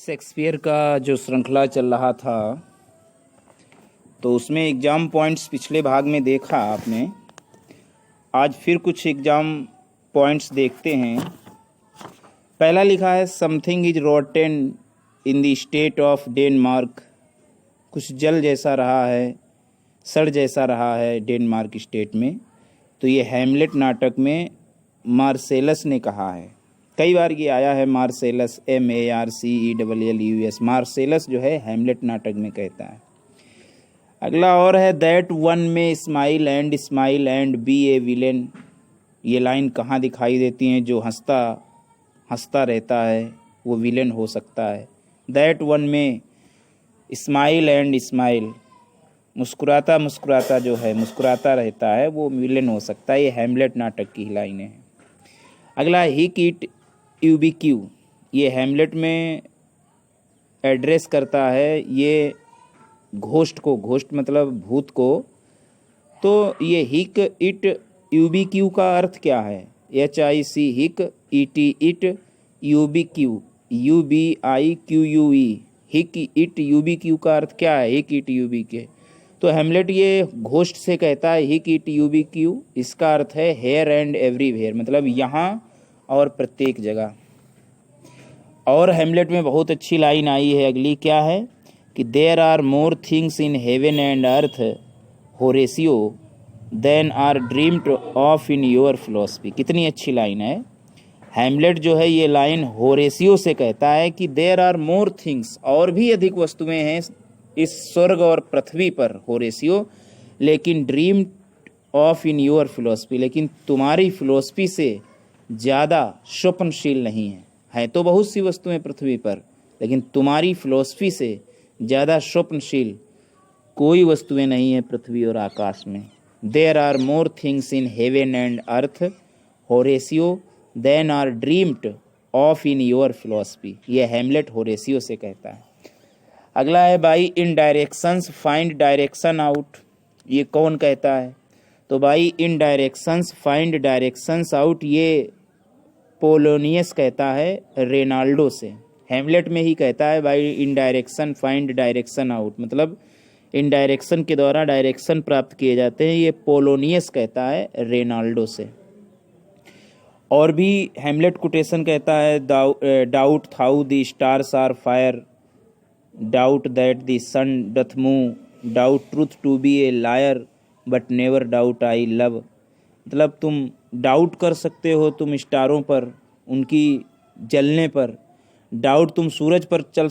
Shakespeare का जो श्रृंखला चल रहा था तो उसमें एग्ज़ाम पॉइंट्स पिछले भाग में देखा आपने। आज फिर कुछ एग्ज़ाम पॉइंट्स देखते हैं। पहला लिखा है something is rotten in the state of Denmark. कुछ जल जैसा रहा है, सड़ जैसा रहा है डेनमार्क स्टेट में। तो ये हैमलेट नाटक में मार्सेलस ने कहा है। कई बार ये आया है मार्सेलस, MARCELLUS। मार्सेलस जो है हैमलेट नाटक में कहता है। अगला और है that one may smile and be a villain. ये लाइन कहाँ दिखाई देती हैं? जो हंसता रहता है वो विलेन हो सकता है। दैट वन में स्माइल, मुस्कुराता जो है, मुस्कुराता रहता है, वो विलेन हो सकता है। ये हैमलेट नाटक की लाइनें हैं। अगला हिक इट यूबीक्यू। ये हैमलेट में एड्रेस करता है ये घोस्ट मतलब भूत को। तो ये हिक इट यूबीक्यू का अर्थ क्या है? HIC हिक इट यूबीक्यू UBIQUE। हिक इट यूबीक्यू का अर्थ क्या है? हिक इट यूबीक्यू। तो हैमलेट ये घोस्ट से कहता है हिक इट यूबीक्यू। इसका अर्थ है हेयर एंड एवरीवेयर, मतलब यहाँ और प्रत्येक जगह। और हैमलेट में बहुत अच्छी लाइन आई है अगली, क्या है कि there are more things in heaven and earth Horatio than are dreamed of in your philosophy. कितनी अच्छी लाइन है। हैमलेट जो है ये लाइन होरेसियो से कहता है कि देयर आर मोर थिंग्स, और भी अधिक वस्तुएं हैं इस स्वर्ग और पृथ्वी पर होरेसियो, लेकिन dreamed of in your philosophy, लेकिन तुम्हारी फिलॉसफी से ज़्यादा स्वप्नशील नहीं है तो बहुत सी वस्तुएं पृथ्वी पर, लेकिन तुम्हारी फिलॉसफी से ज़्यादा स्वप्नशील कोई वस्तुएं नहीं है पृथ्वी और आकाश में। There are more things in heaven and earth Horatio than are dreamed of in your philosophy. ये हैमलेट होरेसियो से कहता है। अगला है by indirections find direction out. ये कौन कहता है? तो by indirections find directions out, ये पोलोनियस कहता है रेनाल्डो से। हैमलेट में ही कहता है by indirection find direction out, मतलब इन डायरेक्शन के द्वारा डायरेक्शन प्राप्त किए जाते हैं। ये पोलोनियस कहता है रेनाल्डो से। और भी हैमलेट कोटेशन कहता है doubt how the stars are fire, doubt that the sun doth move, doubt truth to be a liar but never doubt I love. मतलब तुम डाउट कर सकते हो तुम स्टारों पर, उनकी जलने पर। डाउट तुम सूरज पर कर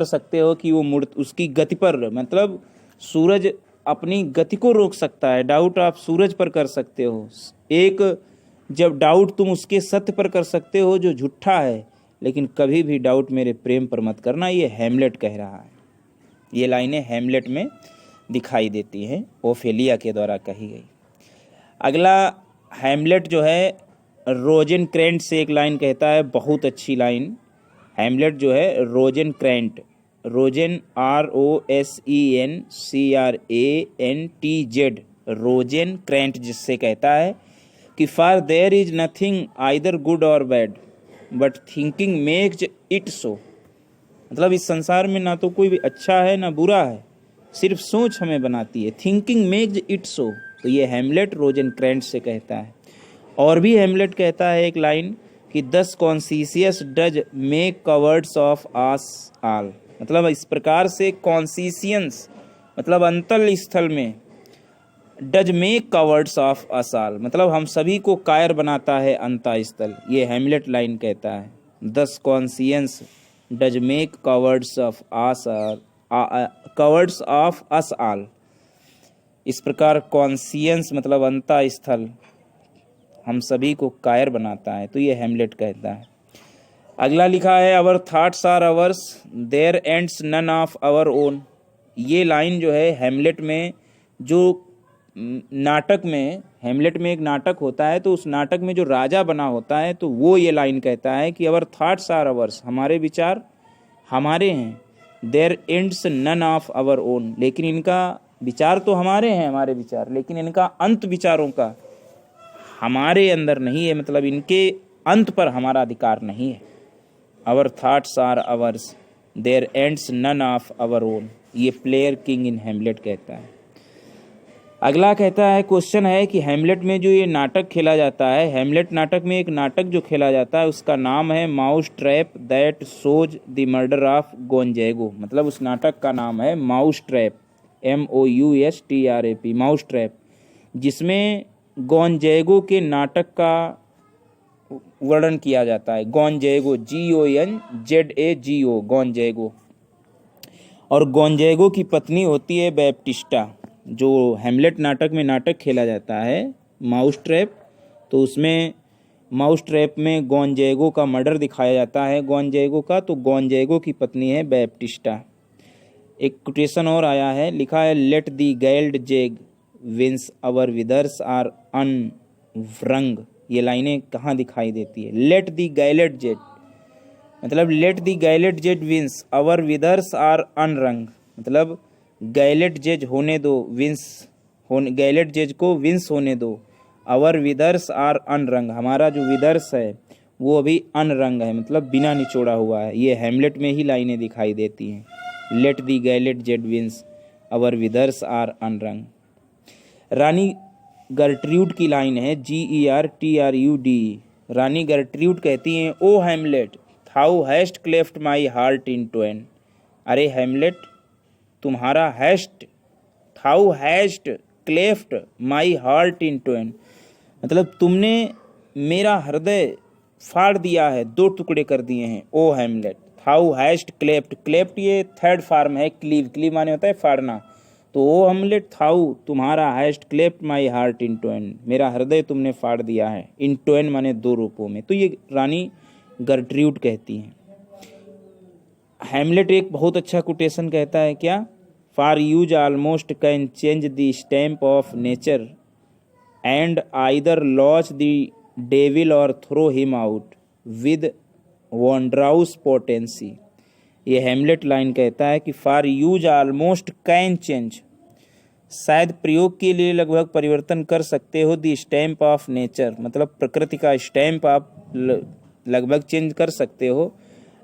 सकते हो कि वो उसकी गति पर, मतलब सूरज अपनी गति को रोक सकता है। डाउट आप सूरज पर कर सकते हो। जब डाउट तुम उसके सत्य पर कर सकते हो जो झूठा है, लेकिन कभी भी डाउट मेरे प्रेम पर मत करना। ये हैमलेट कह रहा है। ये लाइनें हैमलेट में दिखाई देती हैं, ओफेलिया के द्वारा कही गई। अगला हैमलेट जो है रोजेनक्रेंट से एक लाइन कहता है, बहुत अच्छी लाइन। हैमलेट जो है रोजेनक्रेंट, रोजेन ROSENCRANTZ, रोजेनक्रेंट जिससे कहता है कि for there is nothing either good और bad but thinking makes it so. मतलब इस संसार में ना तो कोई भी अच्छा है ना बुरा है, सिर्फ सोच हमें बनाती है। थिंकिंग मेक्स इट सो। तो ये हैमलेट रोजेनक्रेंट से कहता है। और भी हैमलेट कहता है एक लाइन कि thus conscience does make cowards of us all. मतलब इस प्रकार से कॉन्सियस मतलब अंतल स्थल में, does make cowards of us all मतलब हम सभी को कायर बनाता है अंता स्थल। ये हैमलेट लाइन कहता है। Thus conscience does make cowards of us all. इस प्रकार कॉन्सियंस मतलब अंता स्थल हम सभी को कायर बनाता है। तो ये हैमलेट कहता है। अगला लिखा है our thoughts are ours their ends none of our own. ये लाइन जो है हैमलेट में, जो नाटक में, हैमलेट में एक नाटक होता है तो उस नाटक में जो राजा बना होता है तो वो ये लाइन कहता है कि अवर थॉट्स आर अवर्स, हमारे विचार हमारे हैं, their ends none of our own, लेकिन इनका विचार तो हमारे हैं, हमारे विचार, लेकिन इनका अंत विचारों का हमारे अंदर नहीं है, मतलब इनके अंत पर हमारा अधिकार नहीं है। Our thoughts are ours their ends none of our own. ये प्लेयर किंग इन हेमलेट कहता है। अगला कहता है, क्वेश्चन है कि हेमलेट में जो ये नाटक खेला जाता है, हेमलेट नाटक में एक नाटक जो खेला जाता है उसका नाम है mouse trap that shows the murder of Gonzago. मतलब उस नाटक का नाम है mouse trap, MOUSTRAP, mouse trap, जिसमें गोंजेगो के नाटक का वर्णन किया जाता है। गोंजेगो, GONZAGO, गोंजेगो। और गोंजेगो की पत्नी होती है बैप्टिस्टा। जो हेमलेट नाटक में नाटक खेला जाता है माउस ट्रैप, तो उसमें माउस ट्रैप में गोंजेगो का मर्डर दिखाया जाता है गोंजेगो का, तो गोंजेगो की पत्नी है बैप्टिस्टा। एक कोटेशन और आया है, लिखा है let the galled jade wince our withers are unwrung. ये लाइनें कहाँ दिखाई देती है? लेट दी गाइलेट जेट, मतलब let the galled jade wince our withers are unwrung, मतलब गाइलेट जेज होने दो, विंस होने, गाइलेट जेज को विंस होने दो, अवर विदर्स आर अनरंग, हमारा जो विदर्स है वो अभी अनरंग है, मतलब बिना निचोड़ा हुआ है। ये हेमलेट में ही लाइनें दिखाई देती हैं, let the galled jade wince our withers are unwrung. रानी गर्ट्रूड की लाइन है, GERTRUD। रानी गर्ट्रूड कहती हैं, O Hamlet thou hast cleft my heart in twain. अरे हेमलेट, तुम्हारा hast, thou hast cleft my heart in twain, मतलब तुमने मेरा हृदय फाड़ दिया है, दो टुकड़े कर दिए हैं। O Hamlet, thou hast cleft, cleft ये थर्ड फॉर्म है, क्लीव, क्लीव माने होता है फाड़ना, तो ओ हेमलेट थाउ, तुम्हारा heist cleft my heart in Twain, मेरा हृदय तुमने फाड़ दिया है। इन ट्वेन माने दो रूपों में। तो ये रानी गर्ट्रूड कहती हैं। हेमलेट एक बहुत अच्छा कोटेशन कहता है, क्या? For use almost can change the stamp of nature and either lodge the devil or throw him out with wondrous potency. ये हेमलेट लाइन कहता है कि for use almost can change, शायद प्रयोग के लिए लगभग परिवर्तन कर सकते हो, द स्टैम्प ऑफ नेचर, मतलब प्रकृति का स्टैम्प आप लगभग चेंज कर सकते हो,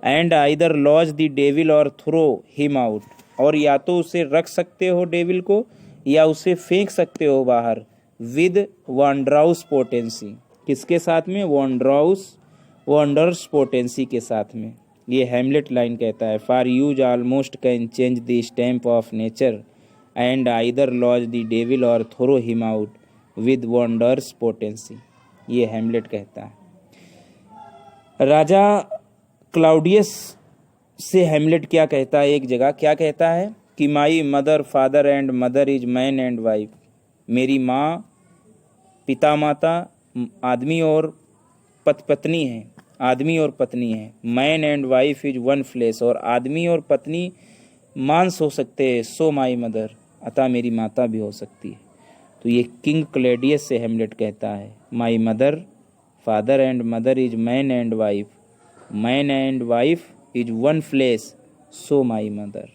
and either lodge the devil or throw him out, और या तो उसे रख सकते हो डेविल को या उसे फेंक सकते हो बाहर, विद वॉन्ड्राउस पोटेंसी, किसके साथ में? वॉन्डर्स पोटेंसी के साथ में। ये हेमलेट लाइन कहता है, for use almost can change the stamp of nature and either lodge the devil or throw him out with wondrous potency. ये हेमलेट कहता है। राजा क्लाउडियस से हेमलेट क्या कहता है? एक जगह क्या कहता है कि माई mother father and mother is man and wife, मेरी माँ पिता माता आदमी और पत्नी है, आदमी और पत्नी है। Man and wife is one flesh, और आदमी और पत्नी मांस हो सकते हैं, सो माई मदर, अतः मेरी माता भी हो सकती है। तो ये किंग क्लॉडियस से हेमलेट कहता है, my mother father and mother is man and wife, man and wife is one flesh, so my mother.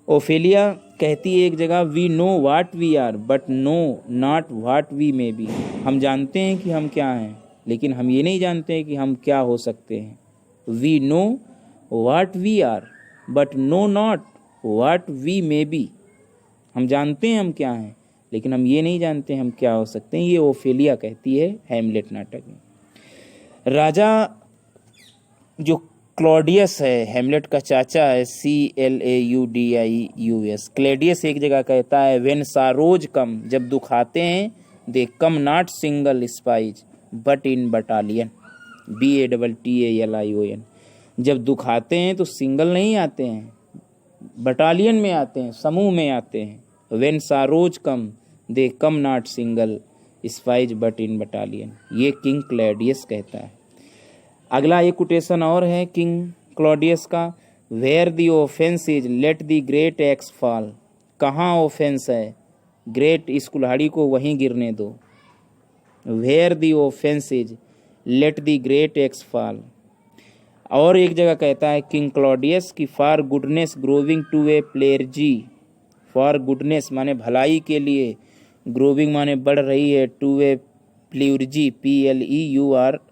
Ophelia कहती है एक जगह, we know what we are but know not what we may be. हम जानते हैं कि हम क्या हैं, लेकिन हम ये नहीं जानते हैं कि हम क्या हो सकते हैं। We know what we are but know not what we may be. हम जानते हैं हम क्या हैं, लेकिन हम ये नहीं जानते हम क्या हो सकते हैं। ये ओफेलिया कहती है हेमलेट नाटक में। राजा जो क्लॉडियस है, हेमलेट का चाचा है, CLAUDIUS, क्लॉडियस एक जगह कहता है, व्हेन सारोज कम, जब दुख आते हैं, they come not single spies but in battalion, BATTALION। जब दुख आते हैं तो सिंगल नहीं आते हैं, बटालियन में आते हैं, समूह में आते हैं। When sorrows come they come not single spies but in battalion. ये किंग क्लॉडियस कहता है। अगला एक कोटेशन और है किंग क्लॉडियस का, where the offence is let the great axe fall. कहाँ ऑफेंस है, ग्रेट इस कुल्हाड़ी को वहीं गिरने दो। Where the offence is let the great axe fall. और एक जगह कहता है किंग क्लॉडियस की, for goodness growing to a प्लेयर्जी, for goodness माने भलाई के लिए, ग्रोविंग माने बढ़ रही है, to a pleurisy PLEURISY,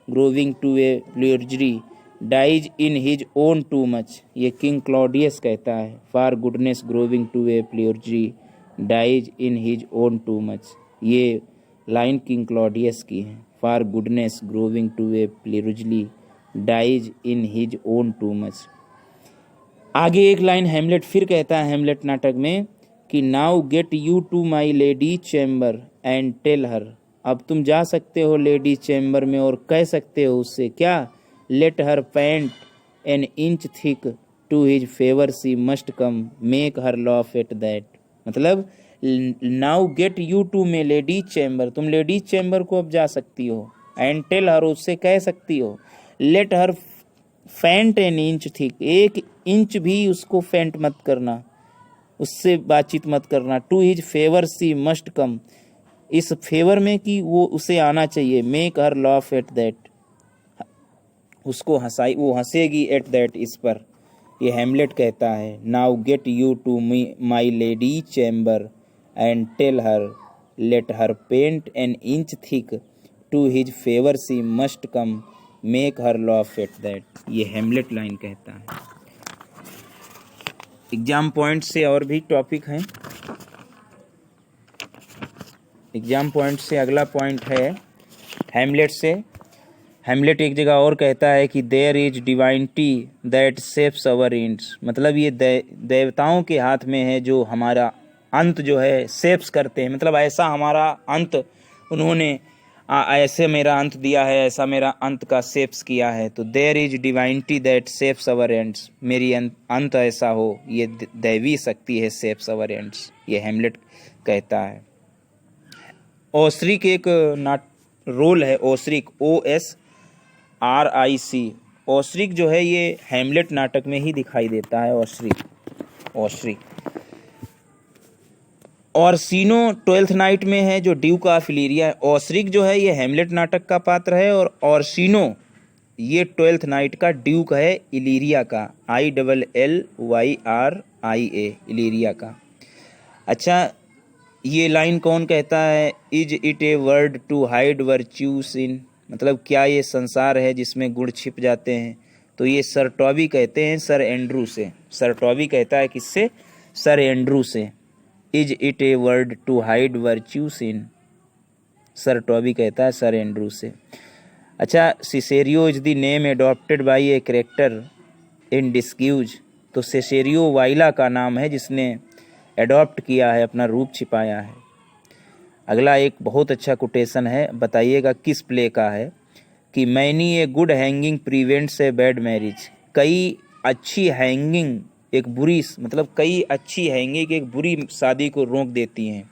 growing to a pleurisy, dies in his own too much, ये किंग क्लॉडियस कहता है। For goodness growing to a pleurisy dies in his own too much, ये लाइन किंग क्लॉडियस की है। For goodness growing to a pleurisy dies in his own too much. आगे एक line Hamlet फिर कहता है हैमलेट नाटक में कि now get you to my lady chamber and tell her, अब तुम जा सकते हो लेडी चैम्बर में और कह सकते हो उससे क्या, let her paint an inch thick to his favour she must come make her laugh at that. मतलब now get you to my lady chamber, तुम लेडी चैम्बर को अब जा सकती हो, एंड टेल हर, उससे कह सकती हो, लेट हर फेंट एन इंच थिक, 1 इंच भी उसको फेंट मत करना, उससे बातचीत मत करना, to his favour she must come, इस फेवर में कि वो उसे आना चाहिए, make her laugh at that, उसको हंसाई, वो हंसेगी एट दैट, इस पर। ये हैमलेट कहता है now get you to my lady chamber and tell her let her paint an inch thick to his favour she must come make her laugh at that, ये Hamlet line कहता है। Exam point से और भी topic हैं। Exam point से अगला point है हैमलेट से। हैमलेट एक जगह और कहता है कि there is divinity that saves our ends, मतलब ये देवताओं के हाथ में है जो हमारा अंत जो है सेव्स करते हैं, मतलब ऐसा हमारा अंत उन्होंने ऐसे मेरा अंत दिया है, ऐसा मेरा अंत का सेव्स किया है। तो there is divinity that saves our ends, मेरी अंत ऐसा हो, ये दैवी शक्ति है सेव्स आवर एंड्स, ये हैमलेट कहता है। ओसरिक एक रोल है, ओसरिक OSRIC, ओसरिक जो है ये हैमलेट नाटक में ही दिखाई देता है। ओसरिक ऑर्सिनो 12th नाइट में है जो ड्यूक ऑफ इलीरिया है। ओसरिक जो है ये हैमलेट नाटक का पात्र है और ऑर्सिनो ये 12th नाइट का ड्यूक है इलीरिया का, ILLYRIA, इलीरिया का। अच्छा, ये लाइन कौन कहता है, is it a word to hide virtues in, मतलब क्या ये संसार है जिसमें गुण छिप जाते हैं। तो ये सर टॉबी कहते हैं सर एंड्रू से, सर टॉबी कहता है किससे, सर एंड्रू से। Is it a word to hide virtues in, Sir Toby कहता है सर एंड्रू से। अच्छा, Cesario is the name adopted by a character in disguise, तो सिसेरियो वाइला का नाम है जिसने एडॉप्ट किया है, अपना रूप छिपाया है। अगला एक बहुत अच्छा कोटेशन है, बताइएगा किस प्ले का है, कि many a good hanging prevents a bad marriage, कई अच्छी हैंगिंग एक बुरी, मतलब कई अच्छी हैंगिंग एक बुरी शादी को रोक देती हैं।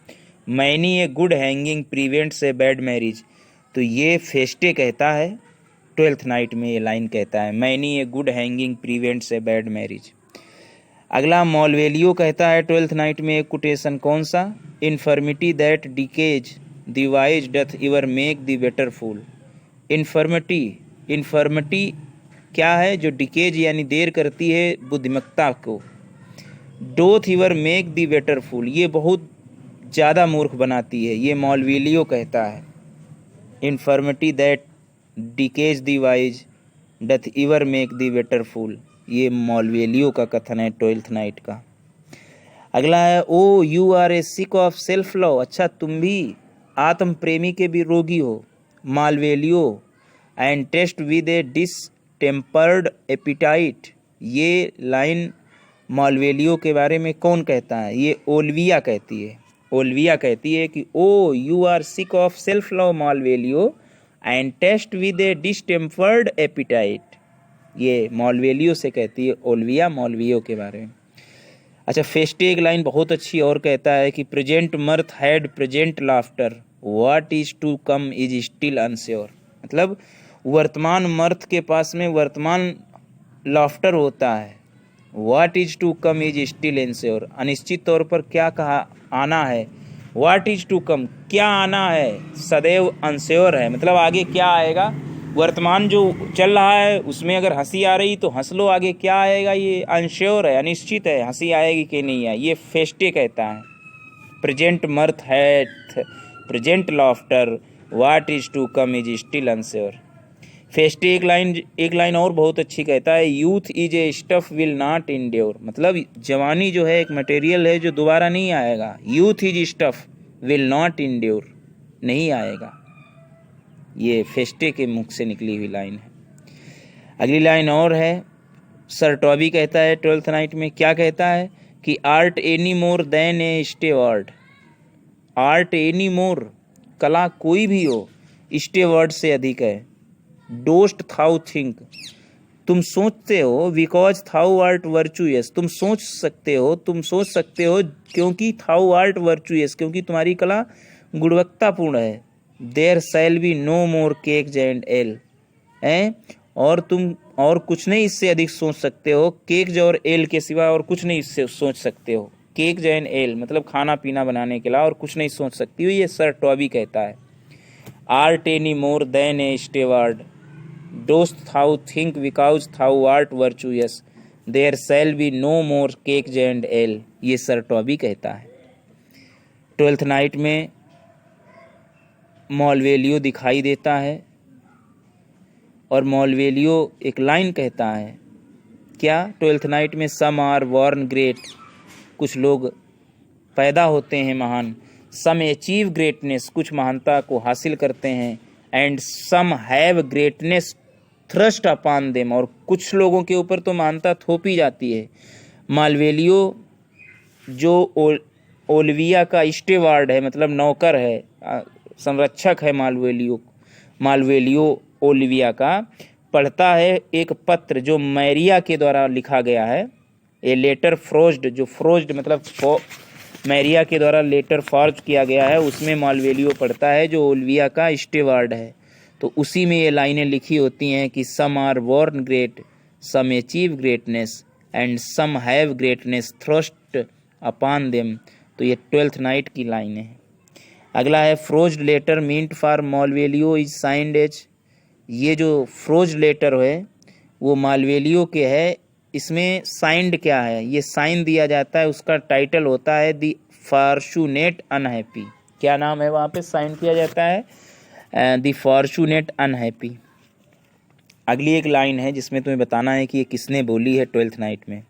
Many a good hanging prevents a bad marriage, तो ये फेस्टे कहता है 12th नाइट में, ये लाइन कहता है many a good hanging prevents a bad marriage. अगला मॉलवेलियो कहता है 12th नाइट में एक कोटेशन, कौन सा, infirmity that decays the wise doth ever make the better fool. Infirmity क्या है, जो डिकेज यानी देर करती है बुद्धिमत्ता को, डोथ इवर मेक द बेटर फूल, ये बहुत ज़्यादा मूर्ख बनाती है, ये मॉलवेलियो कहता है। Infirmity that decays the wise doth ever make the better fool, ये मॉलवेलियो का कथन है 12th नाइट का। अगला है O you are a sick of self love, अच्छा तुम भी आत्म प्रेमी के भी रोगी हो, Malvolio. And taste with a distempered appetite, ये लाइन मॉलवेलियो के बारे में कौन कहता है, ये ओल्विया कहती है। ओल्विया कहती है कि O you are sick of self love Malvolio and taste with a distempered appetite, ये मॉलवेलियो से कहती है ओल्विया मॉलवियो के बारे में। अच्छा, फेस्टे एक लाइन बहुत अच्छी और कहता है कि present mirth had present laughter, what is to come is still unsure, मतलब वर्तमान मर्थ के पास में वर्तमान लाफ्टर होता है, what is to come is still unsure, अनिश्चित तौर पर क्या कहा आना है, व्हाट इज टू कम क्या आना है, सदैव अनश्योर है, मतलब आगे क्या आएगा, वर्तमान जो चल रहा है उसमें अगर हंसी आ रही तो हंस लो, आगे क्या आएगा ये अनश्योर है, अनिश्चित है, हंसी आएगी कि नहीं है, ये फेस्टे कहता है। Present mirth hath present laughter, what is to come is still unsure. Feste एक लाइन और बहुत अच्छी कहता है, youth is a stuff will not endure, मतलब जवानी जो है एक मटेरियल है जो दोबारा नहीं आएगा। Youth is stuff will not endure, नहीं आएगा। ये फेस्टे के मुख से निकली हुई लाइन है। अगली लाइन और है, सर टॉबी कहता है ट्वेल्थ नाइट में, क्या कहता है कि art any more than a steward, art any मोर, कला कोई भी हो, स्टेवर्ड से अधिक है। डोस्ट थाउ थिंक, तुम सोचते हो, बिकॉज थाउ आर्ट वर्चुअस, तुम सोच सकते हो क्योंकि थाउ आर्ट वर्चुअस, क्योंकि तुम्हारी कला गुणवत्तापूर्ण है। There shall be no more cake and ale, और तुम और कुछ नहीं इससे अधिक सोच सकते हो, केक और एल के सिवा और कुछ नहीं इससे सोच सकते हो। केक एंड एल मतलब खाना पीना बनाने के अलावा और कुछ नहीं सोच सकती हो, ये सर टॉबी कहता है। Art any more than a steward, dost thou think because thou art virtuous, there shall be no more cake and ale, ये सर टॉबी कहता है। ट्वेल्थ नाइट में मॉलवेलियो दिखाई देता है और मॉलवेलियो एक लाइन कहता है, क्या ट्वेल्थ नाइट में, सम आर बॉर्न ग्रेट, कुछ लोग पैदा होते हैं महान, सम अचीव ग्रेटनेस, कुछ महानता को हासिल करते हैं, and some have greatness thrust upon them, और कुछ लोगों के ऊपर तो महानता थोपी जाती है। मालवेलियो जो ओलिविया का स्टेवार्ड है, मतलब नौकर है, संरक्षक है, मालवेलियो ओलिविया का, पढ़ता है एक पत्र जो मैरिया के द्वारा लिखा गया है, ए लेटर फ्रोज्ड, जो फ्रोज्ड मतलब मैरिया के द्वारा लेटर फॉर्ज किया गया है, उसमें मालवेलियो पढ़ता है जो ओलिविया का स्टेवार्ड है। तो उसी में ये लाइनें लिखी होती हैं कि some are born great, some achieve greatness, and some have greatness thrust upon them. तो ये ट्वेल्थ नाइट की लाइनें हैं। अगला है, forged letter meant for Malvolio is signed as, ये जो फ्रोज लेटर है वो मालवेलियो के है, इसमें साइंड क्या है, ये साइन दिया जाता है, उसका टाइटल होता है द फॉर्चूनेट अनहैप्पी, क्या नाम है वहाँ पे साइन किया जाता है, द फॉर्चूनेट अनहैप्पी। अगली एक लाइन है जिसमें तुम्हें बताना है कि ये किसने बोली है ट्वेल्थ नाइट में,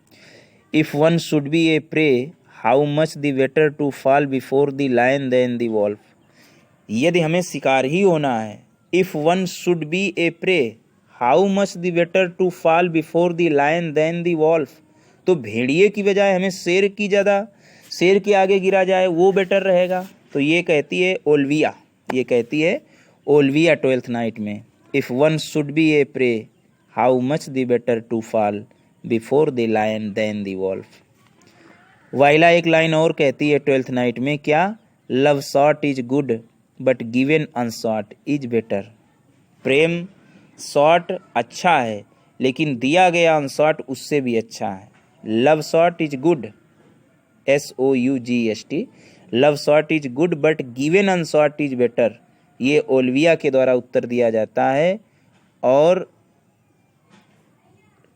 if one should be a prey how much the better to fall before the lion than the wolf, यदि हमें शिकार ही होना है, if one should be a prey how much the better to fall before the lion than the wolf, तो भेड़िए की बजाय हमें शेर के आगे गिरा जाए वो बेटर रहेगा। तो ये कहती है ओलिविया, ये कहती है ओलिविया ट्वेल्थ नाइट में, if one should be a prey how much the better to fall before the lion than the wolf. Viola एक लाइन और कहती है ट्वेल्थ नाइट में, क्या, love sought is good but given unsought is better, प्रेम sought अच्छा है लेकिन दिया गया अनशॉर्ट उससे भी अच्छा है। Love sought is good, SOUGST, love sought is good but given unsought is better, ये ओलिविया के द्वारा उत्तर दिया जाता है। और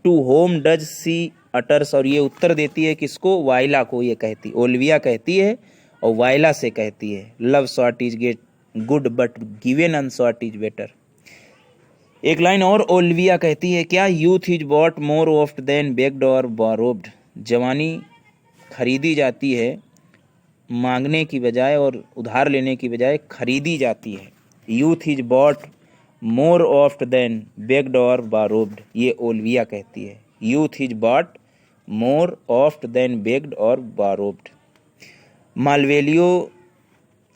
to whom does she utters, और ये उत्तर देती है किसको, वाइला को, ये कहती ओलिविया कहती है और वाइला से कहती है, love sought is good but given unsought is better. एक लाइन और ओलिविया कहती है, क्या, youth is bought more oft than begged or borrowed, जवानी खरीदी जाती है मांगने की बजाय और उधार लेने की बजाय खरीदी जाती है। Youth is bought more oft than begged or borrowed, ये ओलिविया कहती है, youth is bought more oft than begged or borrowed. मालवेलियो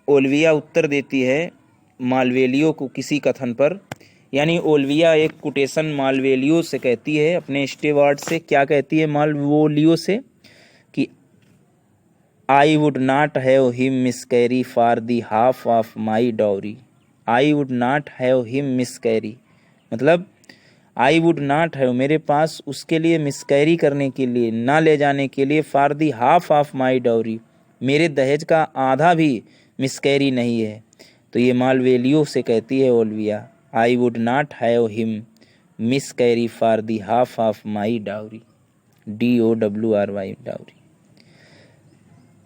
Olivia उत्तर देती है मालवेलियो को किसी कथन पर, यानी ओलिविया एक कोटेशन मालवेलियो से कहती है, अपने स्टेवार्ड से, क्या कहती है मालवेलियो से, कि I would not have him miscarry for the half of my dowry, I would not have him miscarry, मतलब आई वुड नॉट हैव, मेरे पास उसके लिए मिसकैरी करने के लिए, ना ले जाने के लिए, for the half of my dowry, मेरे दहेज का आधा भी मिसकैरी नहीं है। तो ये मालवेलियो से कहती है Olivia, I would not have him miscarry for the half of my dowry, DOWRY dowry.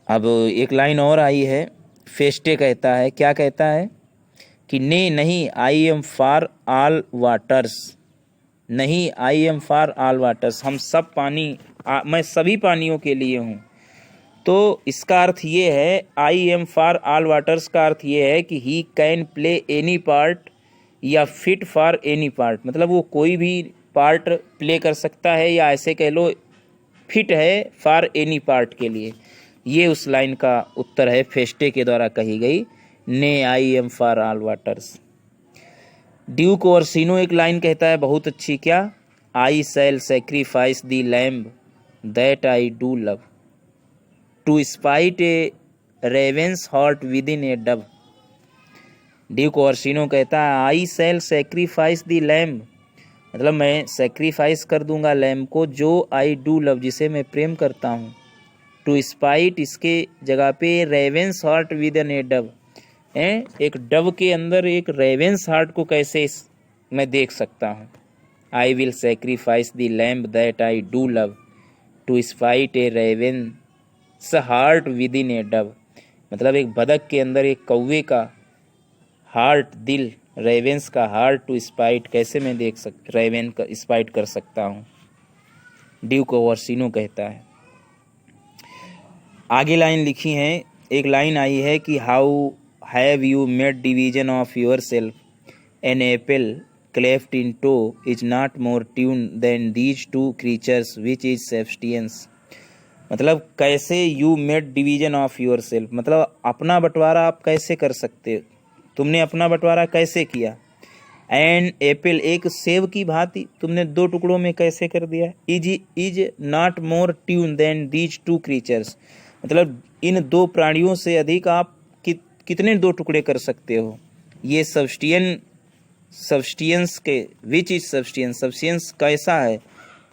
अब एक लाइन और आई है, फेस्टे कहता है, क्या कहता है कि नहीं, I am for all waters, नहीं I am for all waters, हम सब पानी, मैं सभी पानियों के लिए हूँ। तो इसका अर्थ ये है, आई एम फॉर ऑल वाटर्स का अर्थ ये है कि he can play any part या फिट फॉर एनी पार्ट, मतलब वो कोई भी पार्ट प्ले कर सकता है, या ऐसे कह लो फिट है फॉर एनी पार्ट के लिए। ये उस लाइन का उत्तर है फेस्टे के द्वारा कही गई, ने I am for all waters. Duke Orsino एक लाइन कहता है बहुत अच्छी, क्या, I shall sacrifice the lamb that I do love to spite a ravens heart within a dove. Duke Orsino कहता है I shall sacrifice the lamb, मतलब मैं सेक्रीफाइस कर दूंगा लैम्ब को, जो आई डू लव, जिसे मैं प्रेम करता हूँ, टू स्पाइट, इसके जगह पे ravens heart within a dove, एक डव के अंदर एक रेवेंस हार्ट को कैसे मैं देख सकता हूँ। I will sacrifice the lamb that I do love to spite a ravens heart within a dove, मतलब एक बदक के अंदर एक कौवे का हार्ट, दिल, रेवेंस का हार्ट टू स्पाइट, कैसे मैं रेवेन का स्पाइट कर सकता हूँ, ड्यूक ओरसिनो कहता है। आगे लाइन लिखी है, एक लाइन आई है कि how have you made division of yourself, an apple cleft in two is not more twin than these two creatures which is substance, मतलब कैसे you made division of yourself, मतलब अपना बंटवारा आप कैसे कर सकते हो, तुमने अपना बंटवारा कैसे किया। एन एप्पल, एक सेब की भांति तुमने दो टुकड़ों में कैसे कर दिया। Is not more twin than these two creatures, मतलब इन दो प्राणियों से अधिक आप कितने दो टुकड़े कर सकते हो। ये सब्सटेंस के, विच इज सब्सटेंस, सब्सटेंस कैसा है,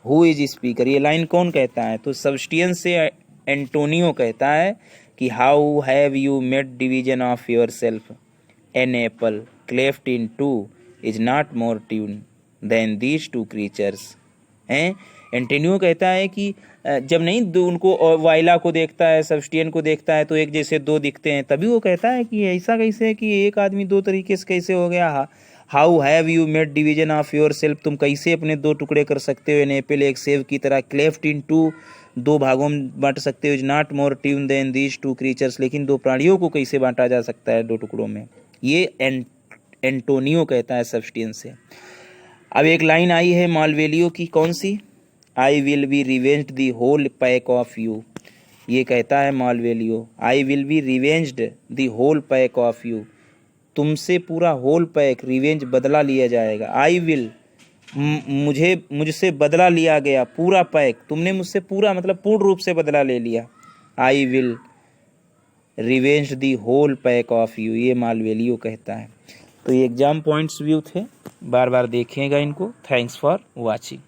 हु इज स्पीकर, ये लाइन कौन कहता है, तो सब्सटेंस से एंटोनियो कहता है कि how have you made division of yourself, an apple cleft in two is not more twin than these two creatures. Antonio कहता है कि जब नहीं दो उनको, वाइला को देखता है, सब्सटेन को देखता है, तो एक जैसे दो दिखते हैं, तभी वो कहता है कि ऐसा कैसे है कि एक आदमी दो तरीके से कैसे हो गया। How have you made division of your self, तुम कैसे अपने दो टुकड़े कर सकते हो, एन एप्पल, एक सेब की तरह, क्लेफ्ट इन टू, दो भागों में बांट सकते हो, is not more twin than these two creatures, लेकिन दो प्राणियों को कैसे बांटा जा सकता है दो टुकड़ों में, ये एंटोनियो कहता है सब्सटेंस से। अब एक लाइन आई है मालवेलियो की, कौन सी, I will be revenged the whole pack of you, ये कहता है Malvolio, I will be revenged the whole pack of you, तुमसे पूरा होल पैक, रिवेंज बदला लिया जाएगा, आई विल, मुझसे बदला लिया गया, पूरा पैक, तुमने मुझसे पूरा मतलब पूर्ण रूप से बदला ले लिया, I will revenge the whole pack of you, ये मालवेलियो कहता है। तो ये एग्जाम पॉइंट्स व्यू थे, बार बार देखिएगा इनको। Thanks for watching.